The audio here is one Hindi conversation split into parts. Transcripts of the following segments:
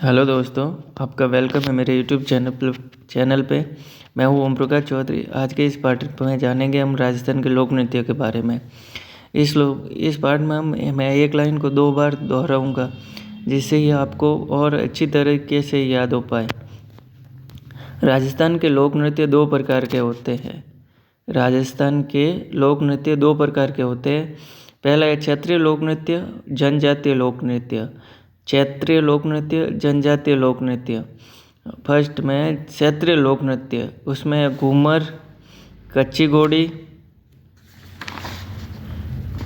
हेलो दोस्तों, आपका वेलकम है मेरे यूट्यूब चैनल पे। मैं हूँ ओम प्रकाश चौधरी। आज के इस पार्ट में जानेंगे हम राजस्थान के लोक नृत्य के बारे में। इस पार्ट में मैं एक लाइन को 2 बार दोहराऊंगा, जिससे ये आपको और अच्छी तरीके से याद हो पाए। राजस्थान के लोक नृत्य 2 प्रकार के होते हैं। राजस्थान के लोक नृत्य 2 प्रकार के होते हैं। पहला है क्षेत्रीय लोक नृत्य, जनजातीय लोक नृत्य। क्षेत्रीय लोक नृत्य, जनजातीय लोक नृत्य। फर्स्ट में क्षेत्रीय लोक नृत्य, उसमें है घूमर, कच्ची घोड़ी,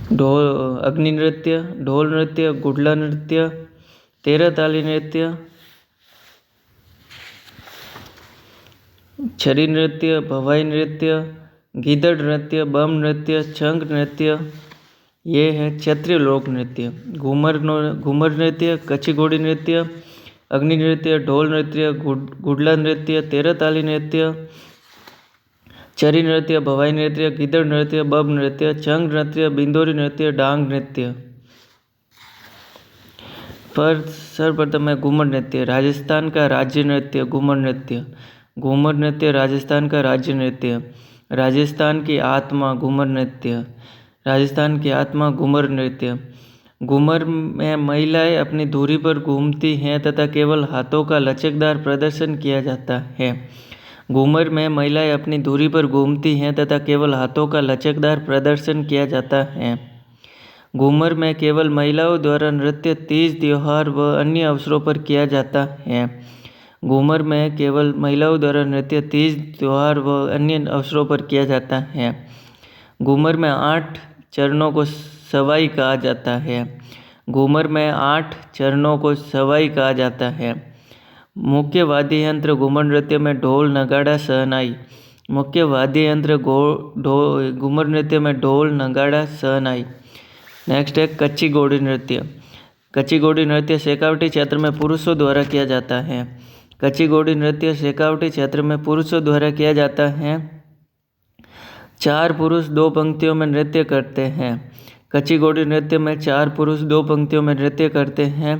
अग्नि नृत्य, ढोल नृत्य, गुडला नृत्य, तेरह ताली नृत्य, छरी नृत्य, भवाई नृत्य, गीदड़ नृत्य, बम नृत्य, छंग नृत्य। ये है क्षेत्रीय लोक नृत्य। घूमर नृत्य, कच्ची घोड़ी नृत्य, अग्नि नृत्य, ढोल नृत्य, गुडला नृत्य, तेरह ताली नृत्य, चरी नृत्य, भवाई नृत्य, गीदड़ नृत्य, बम नृत्य, छंग नृत्य, बिंदोरी नृत्य, डांग नृत्य। पर सर्वप्रथम है घूमर नृत्य, राजस्थान का राज्य नृत्य। घूमर नृत्य, घूमर नृत्य राजस्थान का राज्य नृत्य। राजस्थान की आत्मा, घूमर नृत्य। राजस्थान की आत्मा, घूमर नृत्य। घूमर में महिलाएं अपनी धुरी पर घूमती हैं तथा केवल हाथों का लचकदार प्रदर्शन किया जाता है। घूमर में महिलाएं अपनी धुरी पर घूमती हैं तथा केवल हाथों का लचकदार प्रदर्शन किया जाता है। घूमर में केवल महिलाओं द्वारा नृत्य तीज, त्योहार व अन्य अवसरों पर किया जाता है। घूमर में केवल महिलाओं द्वारा नृत्य तीज, त्योहार व अन्य अवसरों पर किया जाता है। घूमर में 8 चरणों को सवाई कहा जाता है। घूमर में 8 चरणों को सवाई कहा जाता है। मुख्य वाद्य यंत्र घूमर नृत्य में ढोल, नगाड़ा, शहनाई। मुख्य वाद्य यंत्र घूमर नृत्य में ढोल, नगाड़ा, शहनाई। नेक्स्ट है कच्ची घोड़ी नृत्य। कच्ची घोड़ी नृत्य शेखावटी क्षेत्र में पुरुषों द्वारा किया जाता है। कच्ची घोड़ी नृत्य शेखावटी क्षेत्र में पुरुषों द्वारा किया जाता है। 4 पुरुष 2 पंक्तियों में नृत्य करते हैं। कच्ची घोड़ी नृत्य में 4 पुरुष 2 पंक्तियों में नृत्य करते हैं।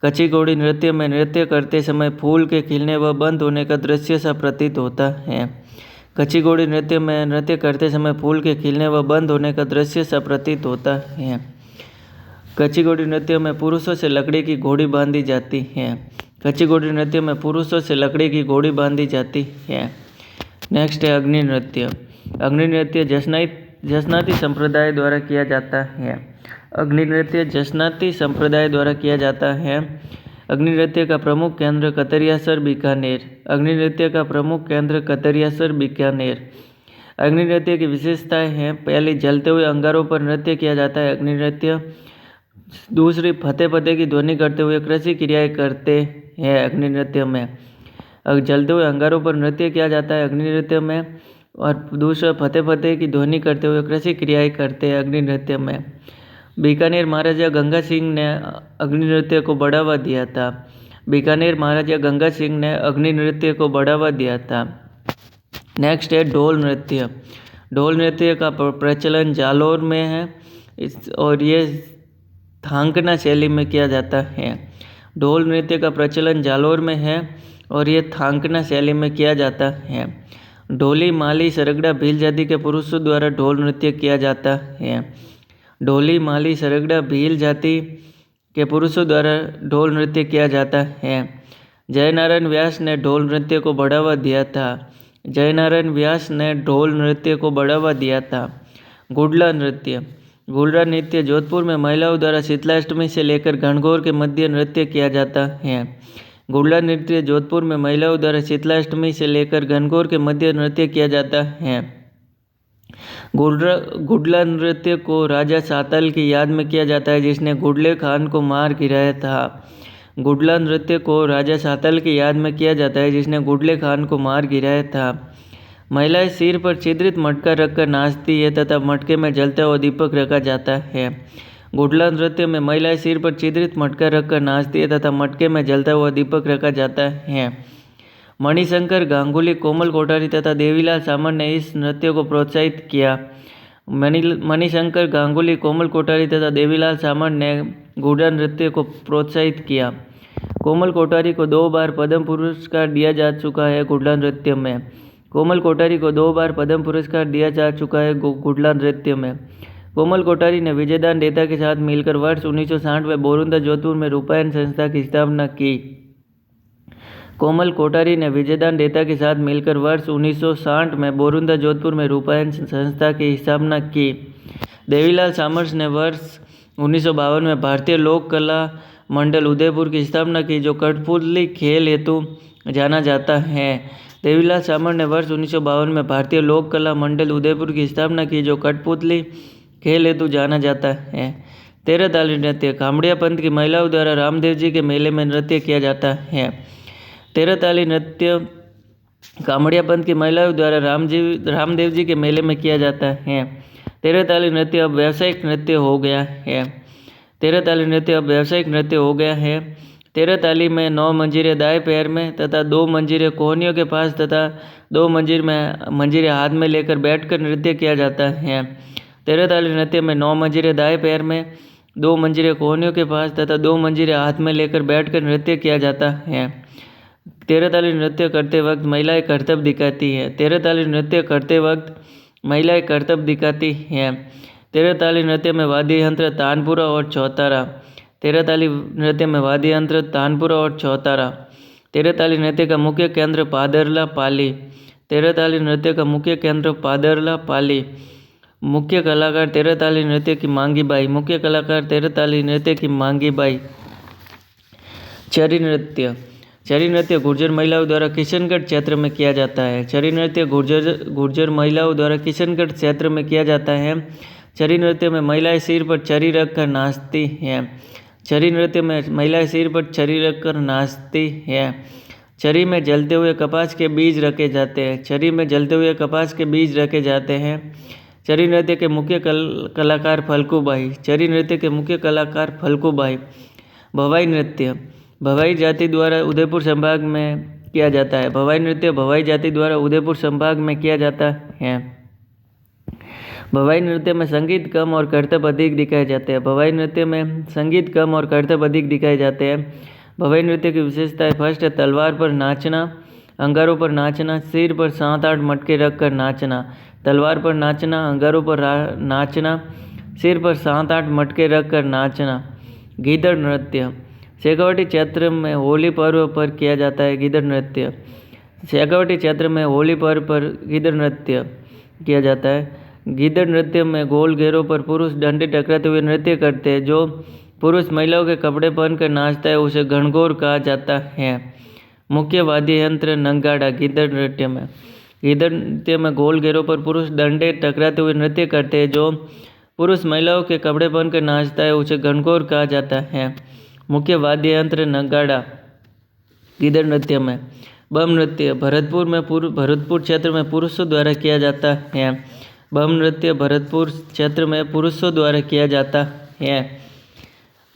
कच्ची घोड़ी नृत्य में नृत्य करते समय फूल के खिलने व बंद होने का दृश्य सा प्रतीत होता है। कच्ची घोड़ी नृत्य में नृत्य करते समय फूल के खिलने व बंद होने का दृश्य सा प्रतीत होता है। कच्ची घोड़ी नृत्य में पुरुषों से लकड़ी की घोड़ी बांधी जाती है। कच्ची घोड़ी नृत्य में पुरुषों से लकड़ी की घोड़ी बांधी जाती है। नेक्स्ट है अग्नि नृत्य। अग्नि नृत्य जसनाती संप्रदाय द्वारा किया जाता है। अग्नि नृत्य जसनाती संप्रदाय द्वारा किया जाता है। अग्नि नृत्य का प्रमुख केंद्र कतरियासर, बीकानेर। अग्नि नृत्य का प्रमुख केंद्र कतरियासर, बीकानेर। अग्नि नृत्य की विशेषताएं हैं, पहली जलते हुए अंगारों पर नृत्य किया जाता है अग्नि नृत्य। दूसरी फतेह फतेह की ध्वनि करते हुए कृषि क्रियाएं करते हैं अग्नि नृत्य में। जलते हुए अंगारों पर नृत्य किया जाता है अग्नि नृत्य में। और दूसरा फतेह फतेह की ध्वनि करते हुए कृषि क्रियाएं करते हैं अग्नि नृत्य में। बीकानेर महाराजा गंगा सिंह ने अग्नि नृत्य को बढ़ावा दिया था। बीकानेर महाराजा गंगा सिंह ने अग्नि नृत्य को बढ़ावा दिया था। नेक्स्ट है ढोल नृत्य। ढोल नृत्य का प्रचलन जालौर में है और ये थांकना शैली में किया जाता है। ढोल नृत्य का प्रचलन जालौर में है और ये थांकना शैली में किया जाता है। ढोली, माली, सरगड़ा, भील जाति के पुरुषों द्वारा ढोल नृत्य किया जाता है। ढोली, माली, सरगड़ा, भील जाति के पुरुषों द्वारा ढोल नृत्य किया जाता है। जयनारायण व्यास ने ढोल नृत्य को बढ़ावा दिया था। जयनारायण व्यास ने ढोल नृत्य को बढ़ावा दिया था। गुडला नृत्य। गुडला नृत्य जोधपुर में महिलाओं द्वारा शीतलाष्टमी से लेकर गणगौर के मध्य नृत्य किया जाता है। गुडला नृत्य जोधपुर में महिलाओं द्वारा शीतलाष्टमी से लेकर गणगौर के मध्य नृत्य किया जाता है। गुडला नृत्य को राजा सातल की याद में किया जाता है, जिसने गुडले खान को मार गिराया था। गुडला नृत्य को राजा सातल की याद में किया जाता है, जिसने गुडले खान को मार गिराया था। महिलाएं सिर पर छिद्रित मटका रखकर नाचती है तथा मटके में जलता हुआ दीपक रखा जाता है। गुडला नृत्य में महिलाएं सिर पर छिद्रित मटका रखकर नाचती है तथा मटके में जलता हुआ दीपक रखा जाता है। मणिशंकर गांगुली, कोमल कोठारी तथा देवीलाल सामंत ने इस नृत्य को प्रोत्साहित किया। मणिशंकर गांगुली, कोमल कोठारी तथा देवीलाल सामंत ने गुडला नृत्य को प्रोत्साहित किया। कोमल कोठारी को 2 बार पद्म पुरस्कार दिया जा चुका है गुडला नृत्य में। कोमल कोठारी को 2 बार पद्म पुरस्कार दिया जा चुका है गुडला नृत्य में। कोमल कोठारी ने विजयदान देता के साथ मिलकर वर्ष 1960 में बोरुंदा जोधपुर में रूपायन संस्था की स्थापना की। कोमल कोठारी ने विजयदान देता के साथ मिलकर वर्ष 1960 में बोरुंदा जोधपुर में रूपायन संस्था की स्थापना की। देवीलाल सामर्स ने वर्ष 1952 में भारतीय लोक कला मंडल उदयपुर की स्थापना की, जो कठपुतली खेल हेतु जाना जाता है। देवीलाल सामर ने वर्ष 1952 में भारतीय लोक कला मंडल उदयपुर की स्थापना की, जो कठपुतली खेल हेतु जाना जाता है। 13 ताली नृत्य कामड़िया पंथ की महिलाओं द्वारा रामदेव जी के मेले में नृत्य किया जाता है। 13 ताली नृत्य कामड़िया पंथ की महिलाओं द्वारा रामदेव जी के मेले में किया जाता है। 13 ताली नृत्य अब व्यावसायिक नृत्य हो गया है। 13 ताली नृत्य अब व्यावसायिक नृत्य हो गया है। 13 ताली में 9 मंजीरे दाएं पैर में तथा 2 मंजीरे कोहनियों के पास तथा 2 मंजीरे हाथ में लेकर बैठकर नृत्य किया जाता है। 13 ताली नृत्य में 9 मंजीरे दाएं पैर में, 2 मंजीरे कोहनियों के पास तथा 2 मंजीरे हाथ में लेकर बैठकर नृत्य किया जाता है। 13 ताली नृत्य करते वक्त महिलाएं कर्तव्य दिखाती है। 13 ताली नृत्य करते वक्त महिलाएं कर्तव्य दिखाती हैं। 13 ताली नृत्य में वाद्य यंत्र तानपुरा और चौतारा। 13 ताली नृत्य में वाद्य यंत्र तानपुरा और चौतारा। 13 ताली नृत्य का मुख्य केंद्र पादरला पाली। 13 ताली नृत्य का मुख्य केंद्र पादरला पाली। मुख्य कलाकार 13 ताली नृत्य की मांगी बाई। मुख्य कलाकार 13 ताली नृत्य की मांगी बाई। चरी नृत्य। चरी नृत्य गुर्जर महिलाओं द्वारा किशनगढ़ क्षेत्र में किया जाता है। चरी नृत्य गुर्जर महिलाओं द्वारा किशनगढ़ क्षेत्र में किया जाता है। चरी नृत्य में महिलाएं सिर पर चरी रखकर नाचती हैं। चरी नृत्य में महिलाएं सिर पर चरी रखकर नाचती हैं। चरी में जलते हुए कपास के बीज रखे जाते हैं। चरी में जलते हुए कपास के बीज रखे जाते हैं। चरी नृत्य के मुख्य कलाकार फल्गुबाई। चरी नृत्य के मुख्य कलाकार फल्गुबाई। भवाई नृत्य भवाई जाति द्वारा उदयपुर संभाग में किया जाता है। भवाई नृत्य भवाई जाति द्वारा उदयपुर संभाग में किया जाता है। भवाई नृत्य में संगीत कम और करतब अधिक दिखाए जाते हैं। भवाई नृत्य में संगीत कम और करतब अधिक दिखाए जाते हैं। भवाई नृत्य की विशेषताएं: फर्स्ट है तलवार पर नाचना, अंगारों पर नाचना, सिर पर 7-8 मटके रखकर नाचना। तलवार पर नाचना, अंगारों पर नाचना, सिर पर 7-8 मटके रखकर नाचना। गीदड़ नृत्य शेखावटी क्षेत्र में होली पर्व पर किया जाता है। गीदड़ नृत्य शेखावटी क्षेत्र में होली पर्व पर गीदड़ नृत्य किया जाता है। गीदड़ नृत्य में गोल घेरों पर पुरुष डंडे टकराते हुए नृत्य करते हैं। जो पुरुष महिलाओं के कपड़े पहनकर नाचता है उसे घनघोर कहा जाता है। मुख्य वाद्य यंत्र नगाड़ा। गीदड़ नृत्य में गोल घेरों पर पुरुष डंडे टकराते हुए नृत्य करते हैं। जो पुरुष महिलाओं के कपड़े पहनकर नाचता है उसे घनघोर कहा जाता है। मुख्य वाद्य यंत्र नगाड़ा। गीदड़ नृत्य में बम नृत्य भरतपुर क्षेत्र में पुरुषों द्वारा किया जाता है। बम नृत्य भरतपुर क्षेत्र में पुरुषों द्वारा किया जाता है।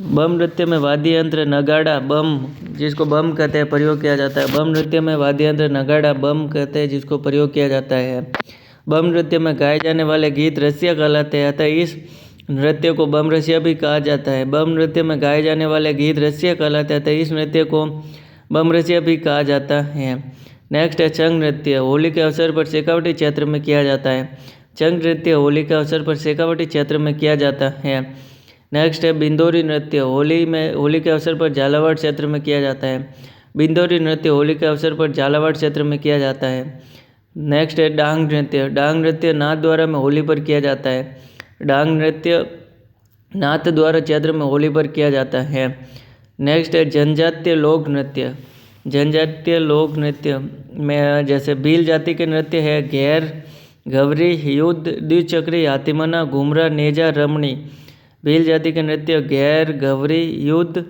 बम नृत्य में वाद्य यंत्र नगाड़ा बम, जिसको बम कहते हैं, प्रयोग किया जाता है। बम नृत्य में वाद्य यंत्र नगाड़ा बम कहते हैं, जिसको प्रयोग किया जाता है। बम नृत्य में गाए जाने वाले गीत रसिया कहलाते हैं, अतः इस नृत्य को बम रसिया भी कहा जाता है। बम नृत्य में गाए जाने वाले गीत रसिया कहलाते हैं, अतः इस नृत्य को बम रसिया भी कहा जाता है। नेक्स्ट है चंग नृत्य। होली के अवसर पर शेखावटी क्षेत्र में किया जाता है। चंग नृत्य होली के अवसर पर शेखावटी क्षेत्र में किया जाता है। नेक्स्ट है बिंदोरी नृत्य। होली के अवसर पर झालावाड़ क्षेत्र में किया जाता है। बिंदोरी नृत्य होली के अवसर पर झालावाड़ क्षेत्र में किया जाता है। नेक्स्ट है डांग नृत्य। डांग नृत्य नाथ द्वारा में होली पर किया जाता है। डांग नृत्य नाथ द्वारा क्षेत्र में होली पर किया जाता है। नेक्स्ट है जनजातीय लोक नृत्य। जनजातीय लोक नृत्य में जैसे भील जाति के नृत्य है घेर, गवरी, युद्ध, द्विचक्री, हाथीमना, घुमरा, नेजा, रमणी। भील जाति के नृत्य घेर, गवरी, युद्ध,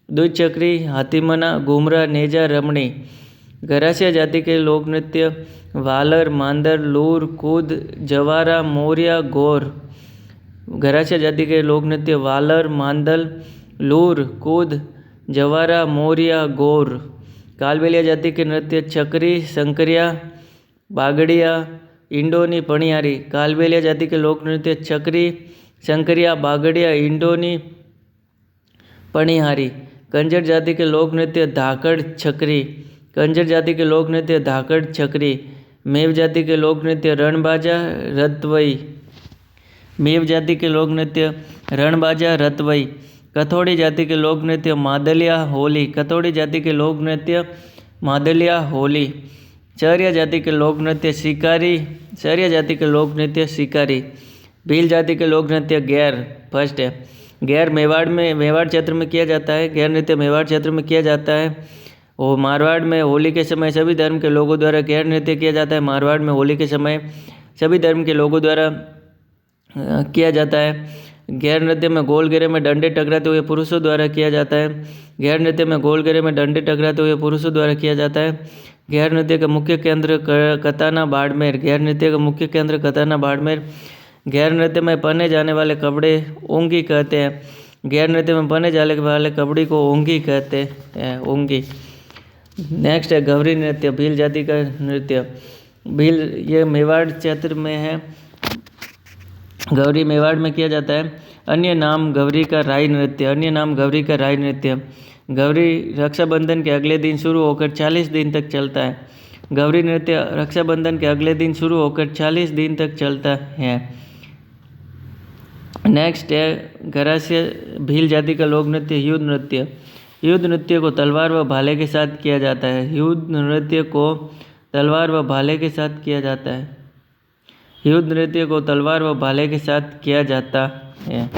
द्विचक्री, हाथीमना, घुमरा, नेजा, रमणी। गरासिया जाति के लोक नृत्य वालर, मांदर, लूर, कूद, जवारा, मोरिया, गौर। गरासिया जाति के लोक नृत्य वालर, मांदल, लूर, कूद, जवारा, मोरिया, गौर। कालबेलिया जाति के नृत्य चक्री, संकरिया, बागड़िया, इंडोनी, पणियारी। कालबेलिया जाति के लोक नृत्य चक्री, संकरिया, बागड़िया, इंडोनी, पणिहारी। कंजर जाति के लोक नृत्य धाकड़ छकरी, कंजर जाति के लोक नृत्य धाकड़ छकरी। मेव जाति के लोक नृत्य रणबाजा रतवई, मेव जाति के लोक नृत्य रणबाजा रतवई। कथोड़ी जाति के लोक नृत्य मादलिया होली, कथोड़ी जाति के लोक नृत्य मादलिया होली। चौरिया जाति के लोक नृत्य शिकारी, चौरिया जाति के लोक नृत्य शिकारी। भील जाति के लोक नृत्य गैर, फर्स्ट है गैर मेवाड़ में, मेवाड़ क्षेत्र में किया जाता है, गैर नृत्य मेवाड़ क्षेत्र में किया जाता है। और मारवाड़ में होली के समय सभी धर्म के लोगों द्वारा गैर नृत्य किया जाता है। मारवाड़ में होली के समय सभी धर्म के लोगों द्वारा किया जाता है। गैर नृत्य में गोल घेरे में डंडे टकराते हुए पुरुषों द्वारा किया जाता है। गैर नृत्य में गोल घेरे में डंडे टकराते हुए पुरुषों द्वारा किया जाता है। गैर नृत्य का मुख्य केंद्र कताना बाड़मेर, गैर नृत्य का मुख्य केंद्र कताना बाड़मेर। गैर नृत्य में पहने जाने वाले कपड़े ओंगी कहते हैं। गैर नृत्य में पहने जाने वाले कपड़े को ओंगी कहते हैं, ओंगी। नेक्स्ट है गौरी नृत्य, भील जाति का नृत्य। भील ये मेवाड़ क्षेत्र में है, गौरी मेवाड़ में किया जाता है। अन्य नाम गौरी का राई नृत्य, अन्य नाम गौरी का राई नृत्य। गौरी रक्षाबंधन के अगले दिन शुरू होकर 40 दिन तक चलता है। गौरी नृत्य रक्षाबंधन के अगले दिन शुरू होकर 40 दिन तक चलता है। नेक्स्ट है गरासिया भील जाति का लोक नृत्य युद्ध नृत्य। युद्ध नृत्य को तलवार व भाले के साथ किया जाता है। युद्ध नृत्य को तलवार व भाले के साथ किया जाता है। युद्ध नृत्य को तलवार व भाले के साथ किया जाता है।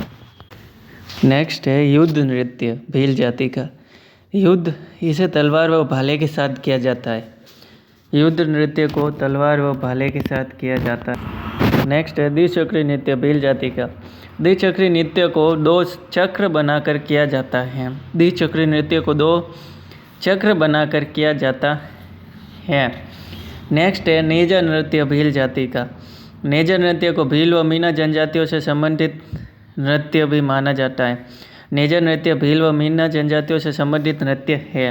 नेक्स्ट है युद्ध नृत्य भील जाति का। युद्ध इसे तलवार व भाले के साथ किया जाता है। युद्ध नृत्य को तलवार व भाले के साथ किया जाता है। नेक्स्ट है द्विचक्री नृत्य भील जाति का। द्विचक्री नृत्य को 2 चक्र बनाकर किया जाता है। द्विचक्री नृत्य को 2 चक्र बनाकर किया जाता है। नेक्स्ट है नेजा नृत्य भील जाति का। नेजा नृत्य को भील व मीना जनजातियों से संबंधित नृत्य भी माना जाता है। नेजा नृत्य भील व मीना जनजातियों से संबंधित नृत्य है।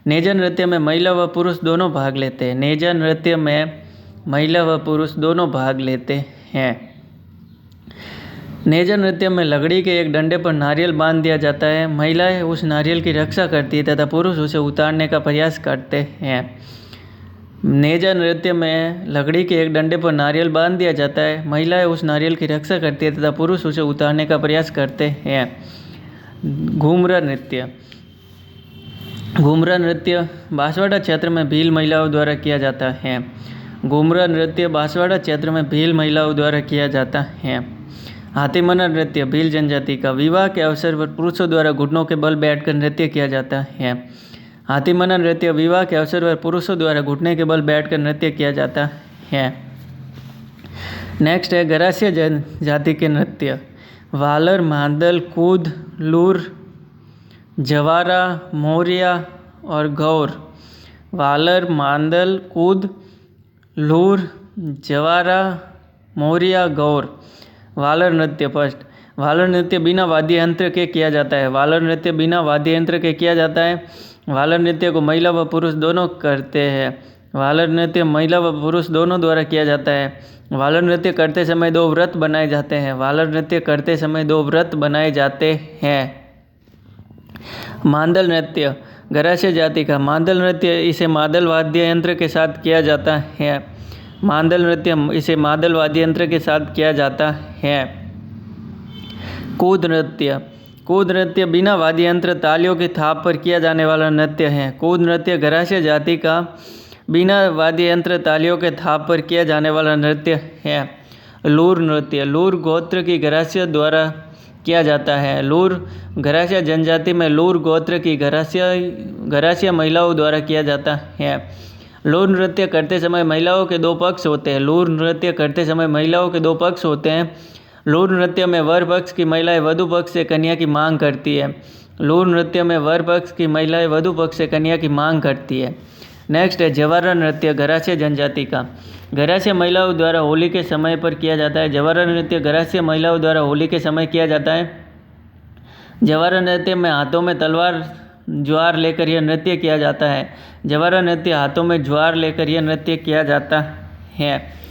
नेजा नृत्य में महिला व पुरुष दोनों भाग लेते हैं। नेजा नृत्य में महिला व पुरुष दोनों भाग लेते हैं। नेजा नृत्य में लकड़ी के एक डंडे पर नारियल बांध दिया जाता है। महिलाएं उस नारियल की रक्षा करती है तथा पुरुष उसे उतारने का प्रयास करते हैं। नेजा नृत्य में लकड़ी के एक डंडे पर नारियल बांध दिया जाता है। महिलाएं उस नारियल की रक्षा करती है तथा पुरुष उसे उतारने का प्रयास करते हैं। घूमरा नृत्य। घूमरा नृत्य बांसवाड़ा क्षेत्र में भील महिलाओं द्वारा किया जाता है। घूमरा नृत्य बांसवाड़ा क्षेत्र में भील महिलाओं द्वारा किया जाता है। हाथीमना नृत्य भील जनजाति का। विवाह के अवसर पर पुरुषों द्वारा घुटनों के बल बैठकर नृत्य किया जाता है। हाथीमना नृत्य विवाह के अवसर पर पुरुषों द्वारा घुटने के बल बैठकर नृत्य किया जाता है। नेक्स्ट है गरासिया जनजाति के नृत्य। वालर, मांदल, कूद, लूर, जवारा, मोरिया और गौर। वालर, मांदल, कूद, लूर, जवारा, मोरिया, गौर। वालर नृत्य फर्स्ट। वालर नृत्य बिना वाद्य यंत्र के किया जाता है। वालर नृत्य बिना वाद्य यंत्र के किया जाता है। वालर नृत्य को महिला व पुरुष दोनों करते हैं। वालर नृत्य महिला व पुरुष दोनों द्वारा किया जाता है। वालर नृत्य करते समय 2 व्रत बनाए जाते हैं। वालर नृत्य करते समय 2 व्रत बनाए जाते हैं। मांदल नृत्य गरासिया जाति का। मांदल नृत्य इसे मादल वाद्य यंत्र के साथ किया जाता है। मांदल नृत्य इसे मादल वाद्य यंत्र के साथ किया जाता है। कूद नृत्य। कूद नृत्य बिना वाद्य यंत्र तालियों की थाप पर किया जाने वाला नृत्य है। कूद नृत्य गरासिया जाति का बिना वाद्य यंत्र तालियों के थाप पर किया जाने वाला नृत्य है। लूर नृत्य। लूर गोत्र की गरासिया द्वारा किया जाता है। लूर गरासिया जनजाति में लूर गोत्र की गरासिया महिलाओं द्वारा किया जाता है। लूर नृत्य करते समय महिलाओं के 2 पक्ष होते हैं। लूर नृत्य करते समय महिलाओं के 2 पक्ष होते हैं। लूर नृत्य में वर पक्ष की महिलाएं वधु पक्ष से कन्या की मांग करती है। लूर नृत्य में वर पक्ष की महिलाएं वधु पक्ष से कन्या की मांग करती है। नेक्स्ट है जवारा नृत्य गरासिया जनजाति का। गरासिया महिलाओं द्वारा होली के समय पर किया जाता है। जवारा नृत्य गरासिया महिलाओं द्वारा होली के समय किया जाता है। जवारा नृत्य में हाथों में तलवार ज्वार लेकर यह नृत्य किया जाता है। जवारा नृत्य हाथों में ज्वार लेकर यह नृत्य किया जाता है।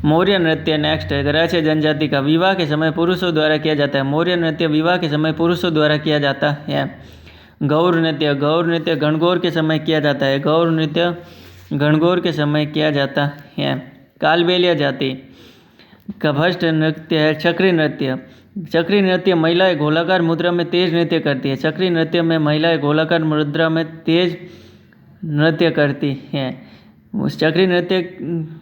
मौर्य नृत्य नेक्स्ट है गरासिया जनजाति का। विवाह के समय पुरुषों द्वारा किया जाता है। मौर्य नृत्य विवाह के समय पुरुषों द्वारा किया जाता है। गौर नृत्य गणगौर के समय किया जाता है। गौर नृत्य गणगौर के समय किया जाता है। कालबेलिया जाति का फर्स्ट नृत्य है चक्री नृत्य। चक्री नृत्य महिलाएं गोलाकार मुद्रा में तेज नृत्य करती है। चक्री नृत्य में महिलाएं गोलाकार मुद्रा में तेज नृत्य करती हैं। उस चक्री नृत्य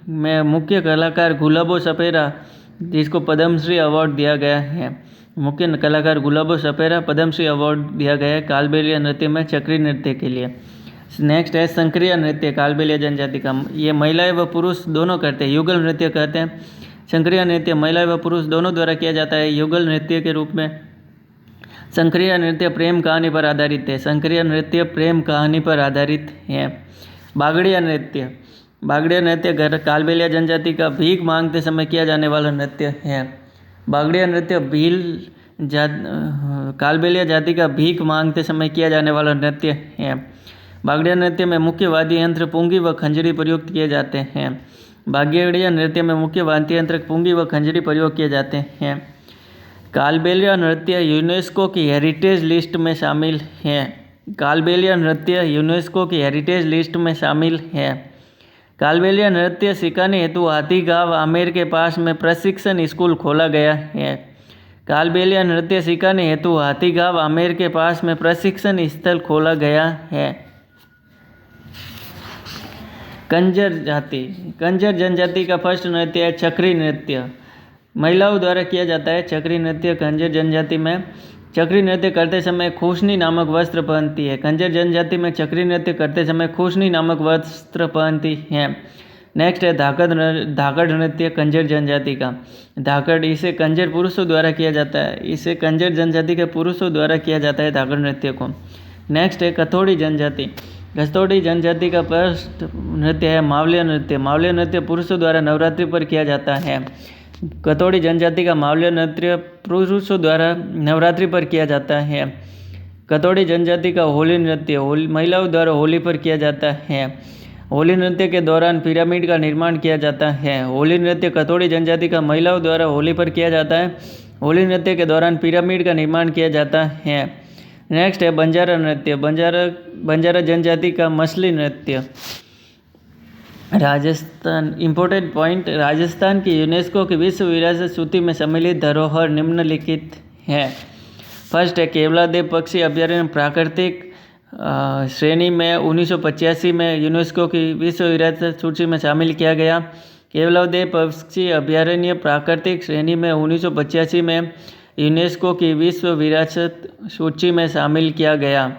में मुख्य कलाकार गुलाबो सपेरा, जिसको पद्मश्री अवार्ड दिया गया है। मुख्य कलाकार गुलाबो सपेरा पद्मश्री अवार्ड दिया गया है कालबेलिया नृत्य में चक्री नृत्य के लिए। नेक्स्ट है संक्रिया नृत्य कालबेलिया जनजाति का। ये महिलाएं व पुरुष दोनों करते हैं, युगल नृत्य कहते हैं। संक्रिया नृत्य महिलाएं व पुरुष दोनों द्वारा किया जाता है युगल नृत्य के रूप में। संक्रिया नृत्य प्रेम कहानी पर आधारित है। संक्रिया नृत्य प्रेम कहानी पर आधारित है। बागड़िया नृत्य कालबेलिया जनजाति का भीख मांगते समय किया जाने वाला नृत्य है। बागड़िया नृत्य कालबेलिया जाति का भीख मांगते समय किया जाने वाला नृत्य है। बागड़िया नृत्य में मुख्य वाद्य यंत्र पुंगी व खंजरी प्रयुक्त किए जाते हैं। बागड़िया नृत्य में मुख्य वाद्य यंत्र पुंगी व खंजरी प्रयोग किए जाते हैं। कालबेलिया नृत्य यूनेस्को की हेरिटेज लिस्ट में शामिल है। कालबेलिया नृत्य यूनेस्को की हेरिटेज लिस्ट में शामिल है। कालबेलिया नृत्य सिखाने हेतु हाथीगांव आमेर के पास में प्रशिक्षण स्कूल खोला गया है। कालबेलिया नृत्य सिखाने हेतु हाथीगांव आमेर के पास में प्रशिक्षण स्थल खोला गया है। कंजर जनजाति का फर्स्ट नृत्य है चक्री नृत्य। महिलाओं द्वारा किया जाता है चक्री नृत्य। कंजर जनजाति में चक्री नृत्य करते समय खूशनी नामक वस्त्र पहनती है। कंजर जनजाति में चक्री नृत्य करते समय खूशनी नामक वस्त्र पहनती है। नेक्स्ट है धाकड़ नृत्य कंजर जनजाति का। धाकड़ इसे कंजर पुरुषों द्वारा किया जाता है। इसे कंजर जनजाति के पुरुषों द्वारा किया जाता है धाकड़ नृत्य को। नेक्स्ट है कथोड़ी जनजाति। कथोड़ी जनजाति का फर्स्ट नृत्य है मावलिया नृत्य। मावलिया नृत्य पुरुषों द्वारा नवरात्रि पर किया जाता है। कथोड़ी जनजाति का मावलिया नृत्य पुरुषों द्वारा नवरात्रि पर किया जाता है। कथोड़ी जनजाति का होली नृत्य महिलाओं द्वारा होली पर किया जाता है। होली नृत्य के दौरान पिरामिड का निर्माण किया जाता है। होली नृत्य कथोड़ी जनजाति का महिलाओं द्वारा होली पर किया जाता है। होली नृत्य के दौरान पिरामिड का निर्माण किया जाता है। नेक्स्ट है बंजारा नृत्य। बंजारा जनजाति का मछली नृत्य। राजस्थान इम्पोर्टेंट पॉइंट, राजस्थान की यूनेस्को की विश्व विरासत सूची में सम्मिलित धरोहर निम्नलिखित है। फर्स्ट है केवलादेव पक्षी अभयारण्य प्राकृतिक श्रेणी में 1985 में यूनेस्को की विश्व विरासत सूची में शामिल किया गया। केवलादेव पक्षी अभयारण्य प्राकृतिक श्रेणी में 1985 में यूनेस्को की विश्व विरासत सूची में शामिल किया गया।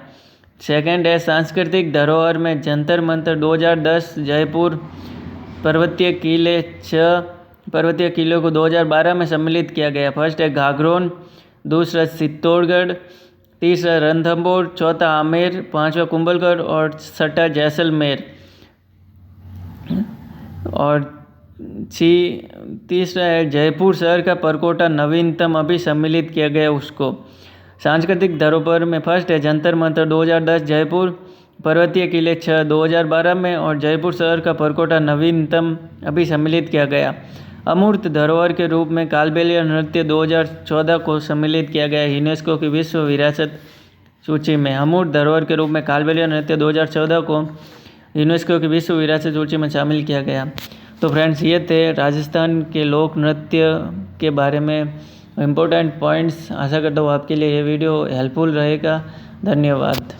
सेकंड है सांस्कृतिक धरोहर में जंतर मंतर 2010 जयपुर पर्वतीय किले 6 पर्वतीय किलों को 2012 में सम्मिलित किया गया। फर्स्ट है घाघरोन, दूसरा चित्तौड़गढ़, तीसरा रणथंभौर, चौथा आमेर, पांचवा कुंभलगढ़ और छठा जैसलमेर और तीसरा है जयपुर शहर का परकोटा नवीनतम अभी सम्मिलित किया गया उसको। सांस्कृतिक धरोहर में फर्स्ट है जंतर मंतर 2010 जयपुर, पर्वतीय किले 6 2012 में और जयपुर शहर का परकोटा नवीनतम अभी सम्मिलित किया गया। अमूर्त धरोहर के रूप में कालबेलिया नृत्य 2014 को सम्मिलित किया गया यूनेस्को की विश्व विरासत सूची में। अमूर्त धरोहर के रूप में कालबेलिया नृत्य 2014 को यूनेस्को की विश्व विरासत सूची में शामिल किया गया। तो फ्रेंड्स, ये थे राजस्थान के लोक नृत्य के बारे में इम्पोर्टेंट पॉइंट्स। आशा करता हूँ आपके लिए ये वीडियो हेल्पफुल रहेगा। धन्यवाद।